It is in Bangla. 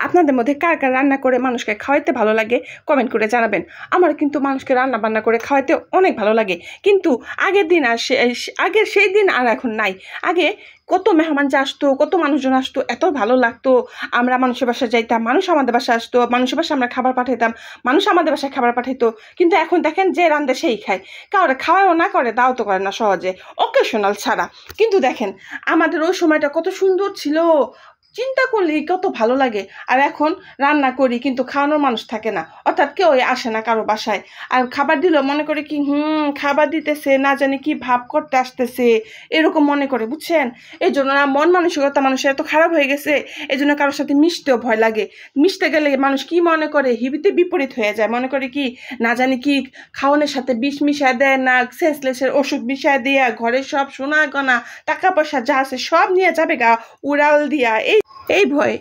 আপনাদের মধ্যে কার কার রান্না করে মানুষকে খাওয়াইতে ভালো লাগে কমেন্ট করে জানাবেন। আমার কিন্তু মানুষকে রান্না বান্না করে খাওয়াইতে অনেক ভালো লাগে, কিন্তু আগের দিন আর আগের সেই দিন আর এখন নাই। আগে কত মেহমান যে আসতো, কত মানুষজন আসতো, এত ভালো লাগতো। আমরা মানুষের বাসায় যাইতাম, মানুষ আমাদের বাসায় আসতো, মানুষের বাসায় আমরা খাবার পাঠাইতাম, মানুষ আমাদের বাসায় খাবার পাঠাইতো। কিন্তু এখন দেখেন যে রান্ধে সেই খায়, কাউরে খাওয়াও না করে, দাও তো করে না সহজে, অকেশনাল ছাড়া। কিন্তু দেখেন আমাদের ওই সময়টা কত সুন্দর ছিল, চিন্তা করলে কত ভালো লাগে। আর এখন রান্না করি কিন্তু খাওয়ানোর মানুষ থাকে না, অর্থাৎ কেউ আসে না কারো বাসায়। আর খাবার দিলেও মনে করে কি খাবার দিতেছে, না জানি কি ভাব করতে আসতেছে, এরকম মনে করে, বুঝছেন? এই জন্য না মন মানসিকতা মানুষের এত খারাপ হয়ে গেছে, এই জন্য কারোর সাথে মিশতেও ভয় লাগে। মিশতে গেলে মানুষ কি মনে করে, হিবিতে বিপরীত হয়ে যায়, মনে করে কি না জানি কি খাওয়ানোর সাথে বিষ মিশায় দেয়, না সেন্সলেসের ওষুধ মিশায় দিয়া ঘরের সব সোনা গয়না টাকা পয়সা যা আছে সব নিয়ে যাবে গা উড়াল দিয়া। এই ভয়